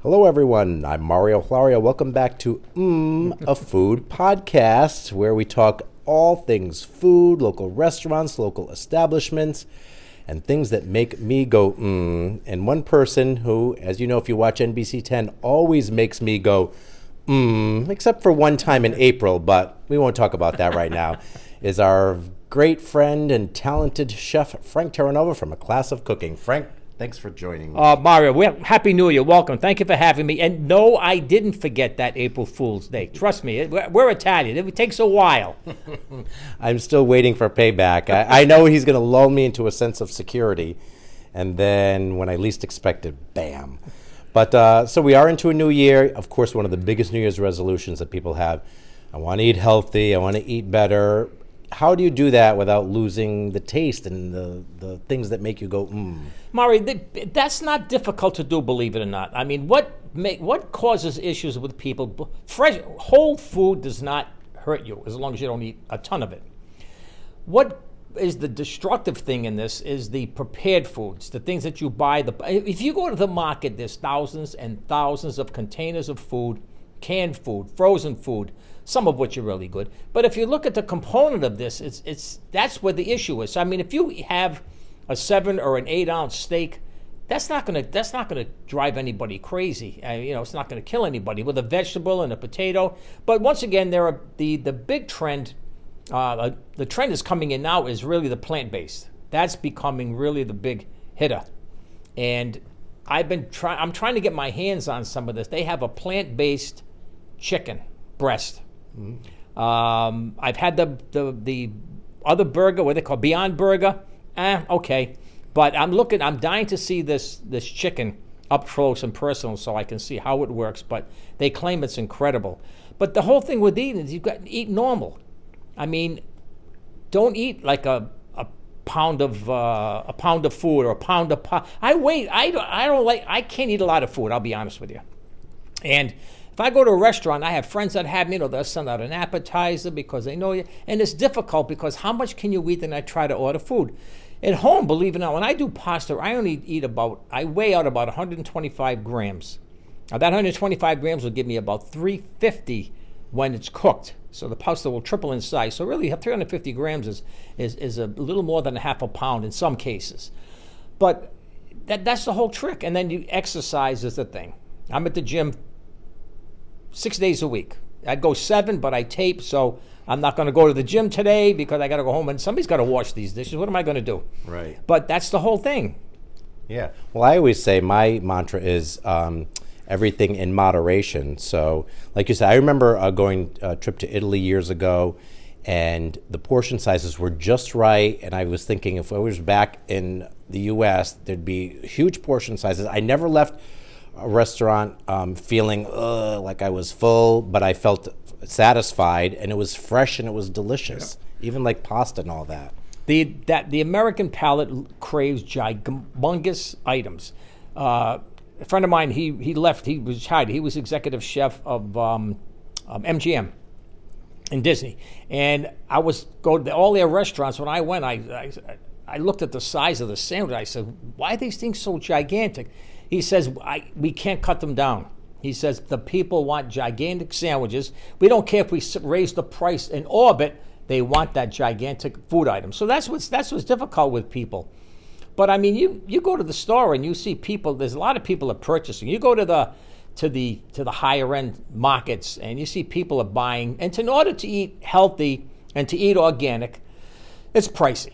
Hello, everyone. I'm Mario Florio. Welcome back to a Food Podcast, where we talk all things food, local restaurants, local establishments, and things that make me go And one person who, as you know, if you watch NBC 10, always makes me go except for one time in April, but we won't talk about that right now, is our great friend and talented chef Frank Terranova from A Class of Cooking. Frank, thanks for joining me. Mario, Happy New Year. Welcome. Thank you for having me. And no, I didn't forget that April Fool's Day. Trust me, we're Italian. It takes a while. I'm still waiting for payback. I know he's going to lull me into a sense of security, and then when I least expect it, bam. But so we are into a new year. Of course, one of the biggest New Year's resolutions that people have. I want to eat healthy. I want to eat better. How do you do that without losing the taste and the things that make you go, Mario, that's not difficult to do, believe it or not. I mean, what causes issues with people? Fresh, whole food does not hurt you as long as you don't eat a ton of it. What is the destructive thing in this is the prepared foods, the things that you buy. If you go to the market, there's thousands and thousands of containers of food, canned food, frozen food, some of which are really good. But if you look at the component of this, that's where the issue is. So, I mean, if you have a 7 or an 8 ounce steak, that's not gonna drive anybody crazy. It's not gonna kill anybody with a vegetable and a potato. But once again, there are the big trend. The trend is coming in now is really the plant-based. That's becoming really the big hitter. And I'm trying to get my hands on some of this. They have a plant-based chicken breast. I've had the other burger, what they call Beyond Burger. Okay. But I'm dying to see this chicken up close and personal so I can see how it works. But they claim it's incredible. But the whole thing with eating is you've got to eat normal. I mean, don't eat like a pound of food or a pound of pie. I can't eat a lot of food, I'll be honest with you. And if I go to a restaurant, I have friends that have me, they'll send out an appetizer because they know you. And it's difficult because how much can you eat? Then I try to order food. At home, believe it or not, when I do pasta, I weigh out about 125 grams. Now that 125 grams will give me about 350 when it's cooked. So the pasta will triple in size. So really 350 grams is a little more than a half a pound in some cases. But that's the whole trick. And then exercise is the thing. I'm at the gym 6 days a week. I go 7, but I tape, so I'm not going to go to the gym today because I got to go home and somebody's got to wash these dishes. What am I going to do? Right. But that's the whole thing. Yeah. Well, I always say my mantra is everything in moderation. So, like you said, I remember going a trip to Italy years ago, and the portion sizes were just right. And I was thinking if I was back in the U.S., there'd be huge portion sizes. I never left a restaurant feeling like I was full, but I felt satisfied, and it was fresh and it was delicious, even like pasta and all that. The American palate craves humongous items. A friend of mine, he left. He was hired. He was executive chef of MGM in Disney, and I was go to all their restaurants. When I went, I looked at the size of the sandwich. I said, "Why are these things so gigantic?" He says, "We can't cut them down." He says, "The people want gigantic sandwiches. We don't care if we raise the price in orbit. They want that gigantic food item." So that's what's difficult with people. But I mean, you go to the store and you see people. There's a lot of people are purchasing. You go to the higher end markets and you see people are buying. And in order to eat healthy and to eat organic, it's pricey.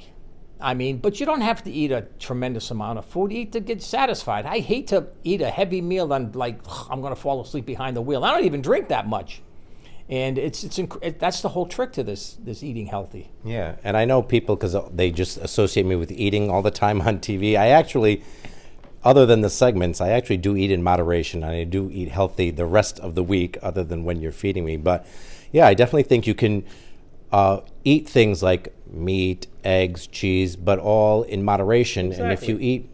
I mean, but you don't have to eat a tremendous amount of food. Eat to get satisfied. I hate to eat a heavy meal and I'm going to fall asleep behind the wheel. I don't even drink that much. And that's the whole trick to this eating healthy. Yeah, and I know people because they just associate me with eating all the time on TV. I actually, other than the segments, I actually do eat in moderation, and I do eat healthy the rest of the week, other than when you're feeding me. But yeah, I definitely think you can eat things like meat, eggs, cheese, but all in moderation. Exactly. And if you eat,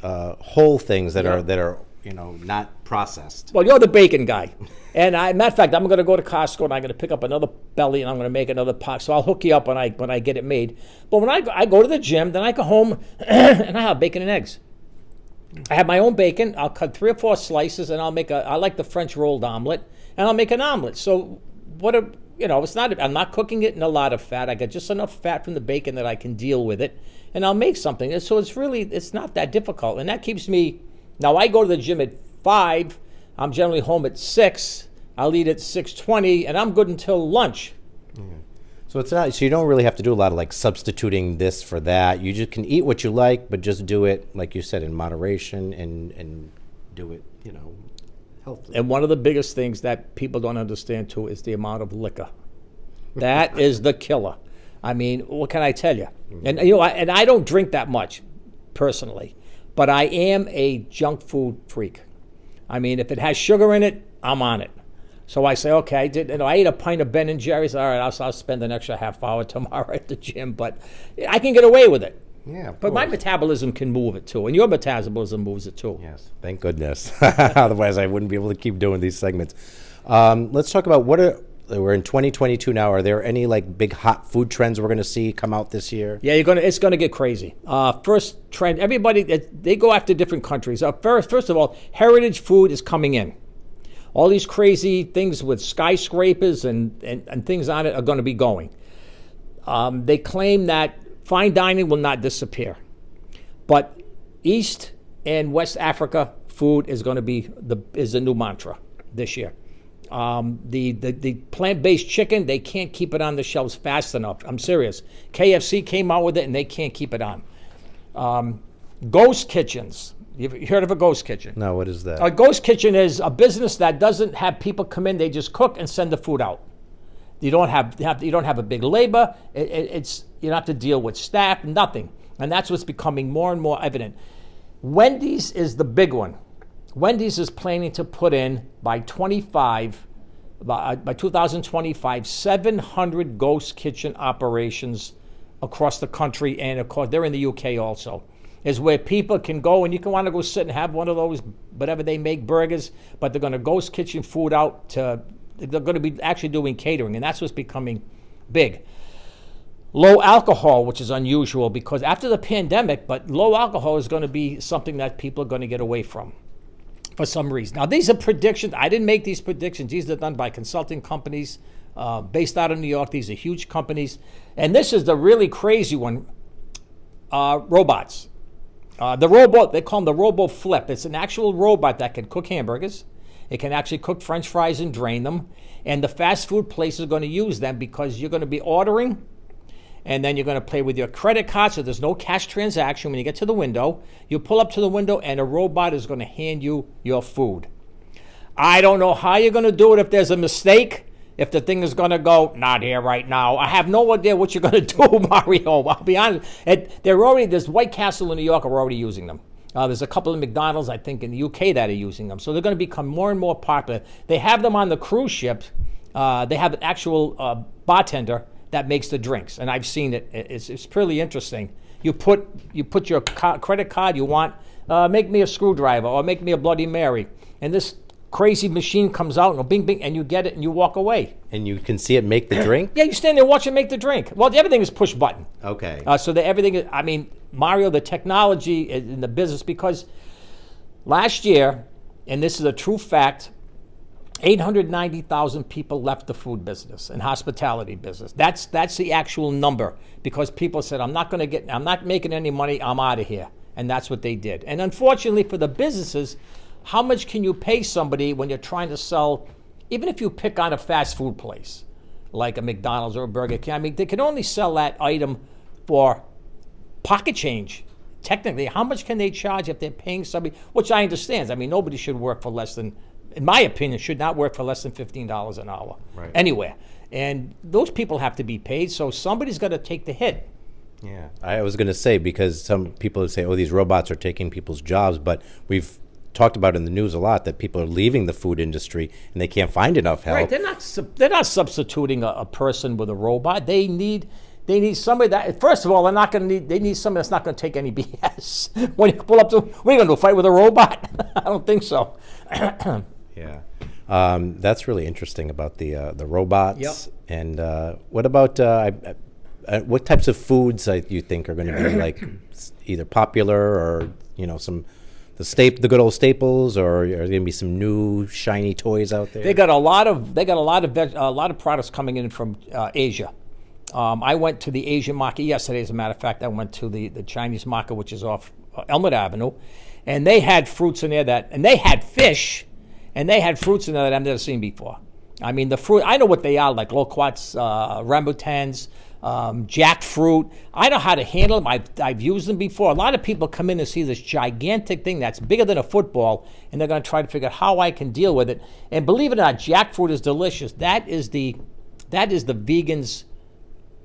whole things that are not processed. Well, you're the bacon guy. And matter of fact, I'm going to go to Costco and I'm going to pick up another belly and I'm going to make another pot. So I'll hook you up when I get it made. But when I go to the gym, then I go home and I have bacon and eggs. I have my own bacon. I'll cut 3 or 4 slices, and I like the French rolled omelet, and I'll make an omelet. So it's not. I'm not cooking it in a lot of fat. I got just enough fat from the bacon that I can deal with it, and I'll make something. So it's not that difficult, and that keeps me. Now I go to the gym at 5. I'm generally home at 6. I'll eat at 6:20, and I'm good until lunch. So it's not. So you don't really have to do a lot of like substituting this for that. You just can eat what you like, but just do it, like you said, in moderation and do it, healthily. And one of the biggest things that people don't understand too is the amount of liquor. That is the killer. I mean, what can I tell you? And I don't drink that much personally, but I am a junk food freak. I mean, if it has sugar in it, I'm on it. So I say, okay, I ate a pint of Ben & Jerry's. All right, I'll spend an extra half hour tomorrow at the gym, but I can get away with it. Yeah, but my metabolism can move it too, and your metabolism moves it too. Yes, thank goodness. Otherwise, I wouldn't be able to keep doing these segments. Let's talk about we're in 2022 now. Are there any like big hot food trends we're going to see come out this year? Yeah, it's going to get crazy. First trend, everybody they go after different countries. First of all, heritage food is coming in. All these crazy things with skyscrapers and things on it are going to be going. They claim that fine dining will not disappear, but East and West Africa food is going to be the new mantra this year. The plant-based chicken, they can't keep it on the shelves fast enough. I'm serious. KFC came out with it and they can't keep it on. Ghost kitchens. You've heard of a ghost kitchen? No, what is that? A ghost kitchen is a business that doesn't have people come in. They just cook and send the food out. You don't have a big labor. You don't have to deal with staff, nothing. And that's what's becoming more and more evident. Wendy's is the big one. Wendy's is planning to put in by 2025, 700 ghost kitchen operations across the country, and of course they're in the UK also. Is where people can go and you can want to go sit and have one of those, whatever they make, burgers, but they're going to ghost kitchen food out they're going to be actually doing catering, and that's what's becoming big. Low alcohol, which is unusual because after the pandemic, but low alcohol is going to be something that people are going to get away from for some reason. Now, these are predictions. I didn't make these predictions. These are done by consulting companies based out of New York. These are huge companies. And this is the really crazy one, robots. The robot, they call them the Robo Flip. It's an actual robot that can cook hamburgers. It can actually cook French fries and drain them. And the fast food places are going to use them because you're going to be ordering, and then you're going to pay with your credit card, so there's no cash transaction. When you get to the window, you pull up to the window, and a robot is going to hand you your food. I don't know how you're going to do it if there's a mistake. If the thing is going to go, not here right now. I have no idea what you're going to do, Mario. I'll be honest. There's White Castle in New York are already using them. There's a couple of McDonald's, I think, in the UK that are using them. So they're going to become more and more popular. They have them on the cruise ships. They have an actual bartender that makes the drinks, and I've seen it. It's pretty interesting. You put your credit card. You want make me a screwdriver or make me a Bloody Mary, and this crazy machine comes out and bing, bing, and you get it and you walk away. And you can see it make the drink? Yeah, you stand there and watch it make the drink. Well, everything is push button. Okay. So everything is, Mario, the technology in the business, because last year, and this is a true fact, 890,000 people left the food business and hospitality business. That's the actual number, because people said, I'm not making any money, I'm out of here. And that's what they did. And unfortunately for the businesses, how much can you pay somebody when you're trying to sell, even if you pick on a fast food place, like a McDonald's or a Burger King, they can only sell that item for pocket change. Technically, how much can they charge if they're paying somebody, which I understand. Nobody should work for less than, in my opinion, should not work for less than $15 an hour anywhere. And those people have to be paid, so somebody's got to take the hit. Yeah, I was going to say, because some people would say, oh, these robots are taking people's jobs, but we've talked about in the news a lot that people are leaving the food industry and they can't find enough help. Right, they're not substituting a person with a robot. They need somebody that, first of all, they need somebody that's not going to take any BS. When you pull up to, what are you going to do, fight with a robot? I don't think so. Yeah. That's really interesting about the robots. Yep. And what about what types of foods you think are going to be like either popular or some the good old staples, or are there going to be some new shiny toys out there? They got a lot of products coming in from Asia. I went to the Asian market yesterday. As a matter of fact, I went to the Chinese market, which is off Elmwood Avenue, and they had fruits in there and they had fish, and they had fruits in there that I've never seen before. I mean, the fruit, I know what they are, like loquats, rambutans, jackfruit. I know how to handle them. I've used them before. A lot of people come in and see this gigantic thing that's bigger than a football, and they're going to try to figure out how I can deal with it. And believe it or not, jackfruit is delicious. That is the vegan's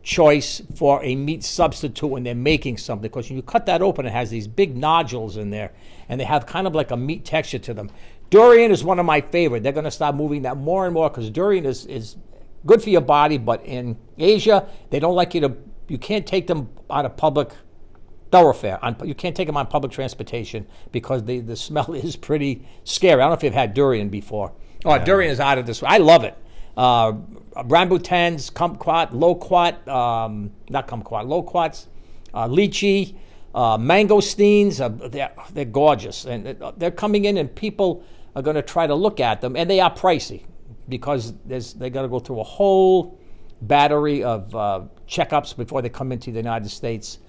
choice for a meat substitute when they're making something, because when you cut that open, it has these big nodules in there, and they have kind of like a meat texture to them. Durian is one of my favorite. They're going to start moving that more and more, because durian is good for your body, but in Asia, they don't like you can't take them on a public thoroughfare. You can't take them on public transportation because the smell is pretty scary. I don't know if you've had durian before. Oh, durian is out of this. I love it. Rambutans, kumquat, loquats, lychee, mangosteens. They're gorgeous, and they're coming in, and people are going to try to look at them, and they are pricey because they got to go through a whole battery of checkups before they come into the United States.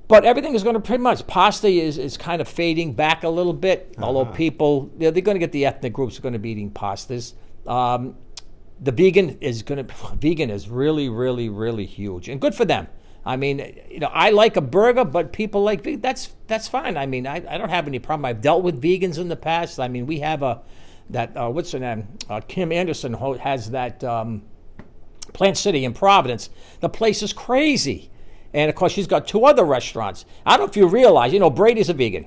But everything is going to pretty much, pasta is kind of fading back a little bit, although people, they're going to get the ethnic groups are going to be eating pastas. The vegan is really, really, really huge, and good for them. I mean, I like a burger, but people like vegan. That's fine. I mean, I don't have any problem. I've dealt with vegans in the past. I mean, we have what's her name? Kim Anderson has that Plant City in Providence. The place is crazy. And, of course, she's got 2 other restaurants. I don't know if you realize, Brady's a vegan.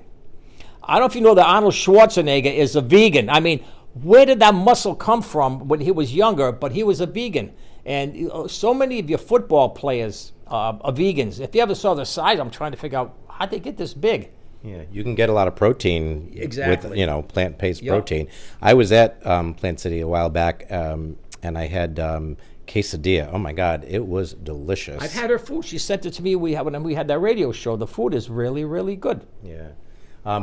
I don't know if you know that Arnold Schwarzenegger is a vegan. I mean, where did that muscle come from when he was younger? But he was a vegan. And so many of your football players are vegans. If you ever saw the size, I'm trying to figure out how'd they get this big. Yeah, you can get a lot of protein exactly with, plant-based protein. I was at Plant City a while back, and I had quesadilla. Oh my God, it was delicious. I've had her food. She sent it to me. When we had that radio show. The food is really, really good. Yeah.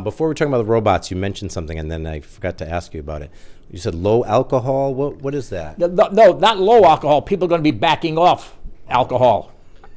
Before we were talking about the robots, you mentioned something, and then I forgot to ask you about it. You said low alcohol. What is that? No, not low alcohol. People are going to be backing off alcohol.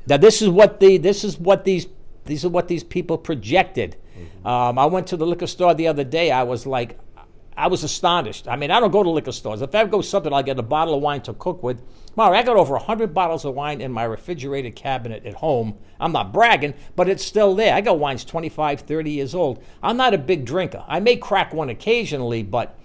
Now, this is what these people projected. Mm-hmm. I went to the liquor store the other day. I was astonished. I mean, I don't go to liquor stores. If I go something, I'll get a bottle of wine to cook with. Mara, I got over 100 bottles of wine in my refrigerated cabinet at home. I'm not bragging, but it's still there. I got wines 25, 30 years old. I'm not a big drinker. I may crack one occasionally, but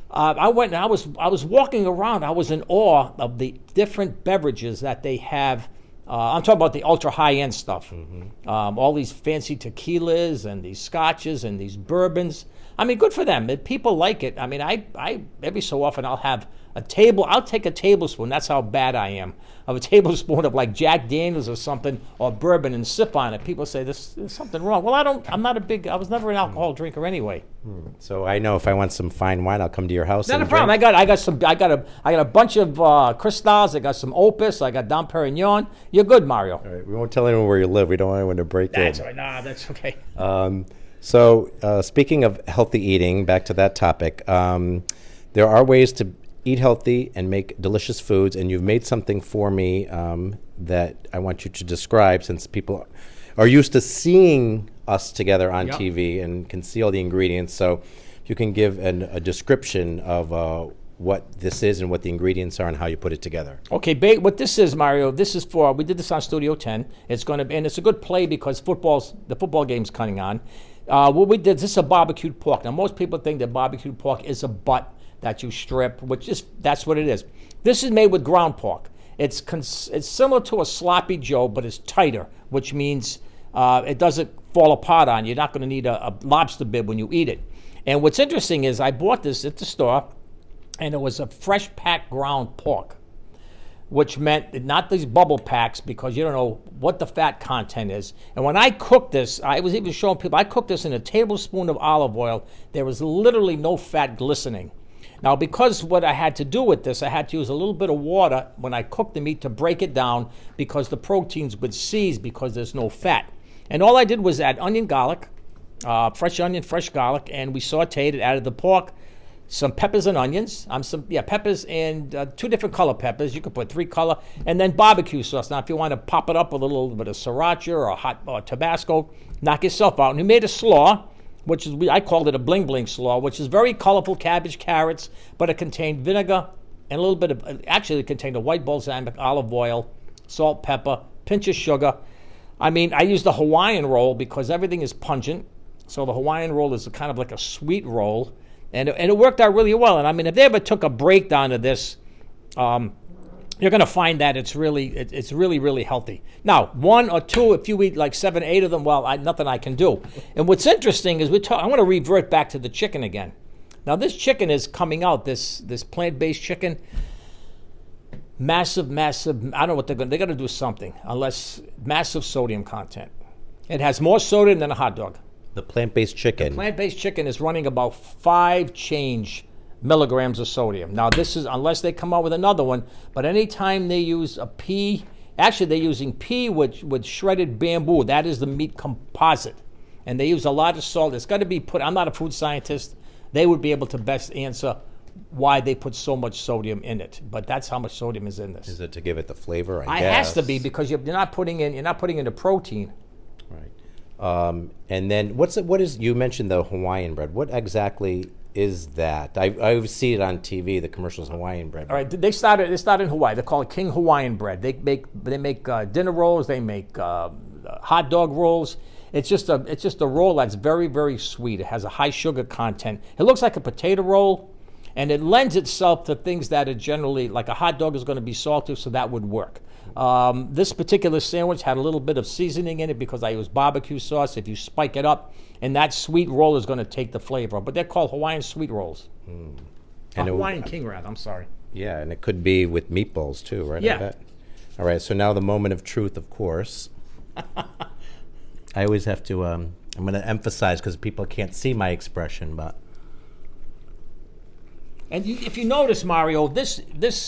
I went and I was walking around. I was in awe of the different beverages that they have. I'm talking about the ultra high-end stuff. Mm-hmm. All these fancy tequilas and these scotches and these bourbons. I mean, good for them. If people like it. I mean, I every so often I'll take a tablespoon. That's how bad I am. Of a tablespoon of like Jack Daniels or something, or bourbon, and sip on it. People say there's something wrong. Well, I was never an alcohol drinker anyway. So I know if I want some fine wine, I'll come to your house. Not a problem. I got a bunch of Cristals. I got some Opus. I got Dom Perignon. You're good, Mario. All right. We won't tell anyone where you live. We don't want anyone to break in. That's all right. Nah, that's okay. So speaking of healthy eating, back to that topic, there are ways to eat healthy and make delicious foods, and you've made something for me that I want you to describe, since people are used to seeing us together on TV and can see all the ingredients. So if you can give a description of what this is and what the ingredients are and how you put it together. Okay, what this is, Mario, we did this on Studio 10. It's a good play because the football game's coming on. What we did, this is a barbecued pork. Now, most people think that barbecued pork is a butt that you strip, that's what it is. This is made with ground pork. It's similar to a sloppy Joe, but it's tighter, which means it doesn't fall apart on you. You're not going to need a lobster bib when you eat it. And what's interesting is I bought this at the store, and it was a fresh packed ground pork, which meant not these bubble packs, because you don't know what the fat content is. And when I cooked this, I was even showing people, I cooked this in a tablespoon of olive oil. There was literally no fat glistening. Now, because what I had to do with this, I had to use a little bit of water when I cooked the meat to break it down, because the proteins would seize because there's no fat. And all I did was add onion, garlic, fresh onion, fresh garlic, and we sauteed it, added the pork, some peppers and onions. Peppers and 2 different color peppers. You could put 3 color, and then barbecue sauce. Now, if you want to pop it up with a little bit of sriracha or hot or Tabasco, knock yourself out. And we made a slaw, which is I called it a bling bling slaw, which is very colorful cabbage, carrots, but it contained vinegar and a little bit of. Actually, it contained a white balsamic, olive oil, salt, pepper, pinch of sugar. I mean, I used the Hawaiian roll because everything is pungent. So the Hawaiian roll is kind of like a sweet roll. And it worked out really well. And I mean, if they ever took a breakdown of this, you're going to find that it's really, really healthy. Now, 1 or 2, if you eat like 7, 8 of them, well, nothing I can do. And what's interesting is I want to revert back to the chicken again. Now, this chicken is coming out, this plant-based chicken. Massive, I don't know what they're going to do something, unless massive sodium content. It has more sodium than a hot dog. The plant-based chicken. The plant-based chicken is running about 5 change milligrams of sodium. Now, this is, unless they come out with another one, but anytime they use a pea, actually they're using pea with shredded bamboo. That is the meat composite. And they use a lot of salt. It's got to be put, I'm not a food scientist. They would be able to best answer why they put so much sodium in it. But that's how much sodium is in this. Is it to give it the flavor? It has to be, because you're not putting in the protein. Right. And then you mentioned the Hawaiian bread. What exactly is that? I see it on TV, the commercials, Hawaiian bread. All right, they started in Hawaii. They call it King Hawaiian bread. They make dinner rolls. They make hot dog rolls. It's just a roll that's very, very sweet. It has a high sugar content. It looks like a potato roll, and it lends itself to things that are generally, like a hot dog is going to be salty, so that would work. This particular sandwich had a little bit of seasoning in it because I used barbecue sauce. If you spike it up, and that sweet roll is going to take the flavor. But they're called Hawaiian sweet rolls. And Hawaiian King, rather. I'm sorry. Yeah, and it could be with meatballs too, right? Yeah. All right, so now the moment of truth, of course. I always have to, I'm going to emphasize because people can't see my expression, but. And if you notice, Mario, this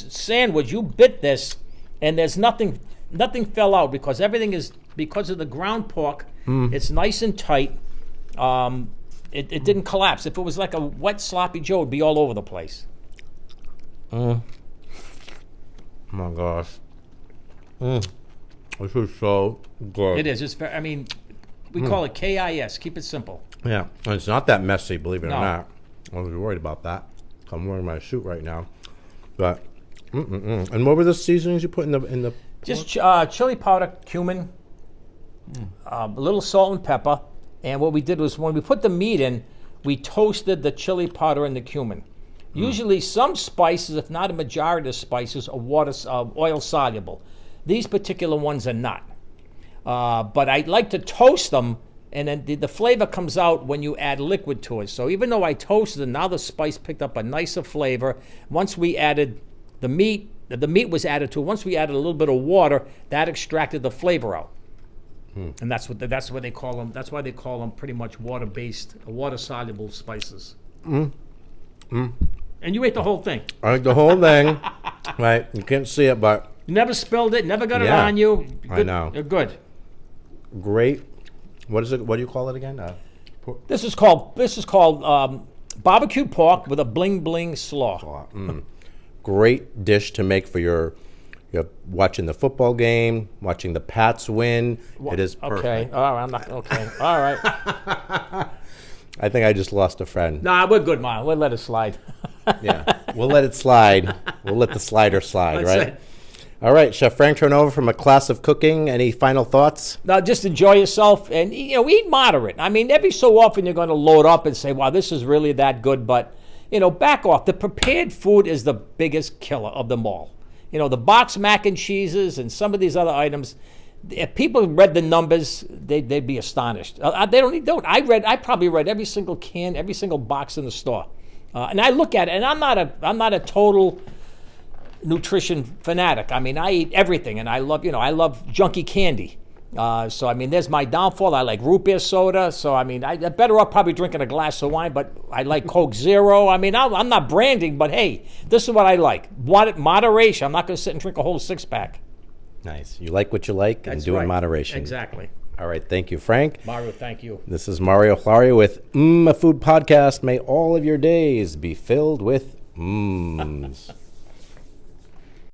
sandwich, you bit this, and there's nothing fell out because everything is, because of the ground pork, it's nice and tight. It didn't collapse. If it was like a wet sloppy Joe, it'd be all over the place. Oh my gosh. This is so good. It is. We call it KIS. Keep it simple. Yeah, and it's not that messy, believe it or not. I was worried about that. I'm wearing my suit right now, but And what were the seasonings you put in the? Just chili powder, cumin, a little salt and pepper. And what we did was when we put the meat in, we toasted the chili powder and the cumin. Usually some spices, if not a majority of spices, are oil soluble. These particular ones are not. But I like to toast them, and then the flavor comes out when you add liquid to it. So even though I toasted it, now the spice picked up a nicer flavor. Once we added the meat was added to it. Once we added a little bit of water, that extracted the flavor out. And that's what they call them. That's why they call them pretty much water-based, water-soluble spices. And you ate the whole thing. I ate the whole thing. Right, you can't see it, but you never spilled it. Never got it on you. Good. I know. You're good. Great. What is it? What do you call it again? This is called barbecue pork with a bling bling slaw. Great dish to make for you're watching the football game, watching the Pats win. It is perfect. Okay. All right. I'm not okay. All right. I think I just lost a friend. Nah, we're good, Mom. We'll let it slide. Yeah, we'll let it slide. We'll let the slider slide, That's right? it. All right, Chef Frank Terranova from A Class of Cooking. Any final thoughts? Now, just enjoy yourself and eat moderate. I mean, every so often you're going to load up and say, "Wow, this is really that good," but back off. The prepared food is the biggest killer of them all. The box mac and cheeses and some of these other items. If people read the numbers, they'd be astonished. They don't. I probably read every single can, every single box in the store, and I look at it. And I'm not a total nutrition fanatic. I mean, I eat everything, and I love junky candy. So I mean, there's my downfall. I like root beer soda. So I mean, I better off probably drinking a glass of wine. But I like Coke Zero. I mean, I'm not branding, but hey, this is what I like. Moderation. I'm not going to sit and drink a whole 6-pack. Nice. You like what you like and do it in moderation. Exactly. All right, thank you, Frank. Mario, thank you. This is Mario Florio with a Food Podcast. May all of your days be filled with mms.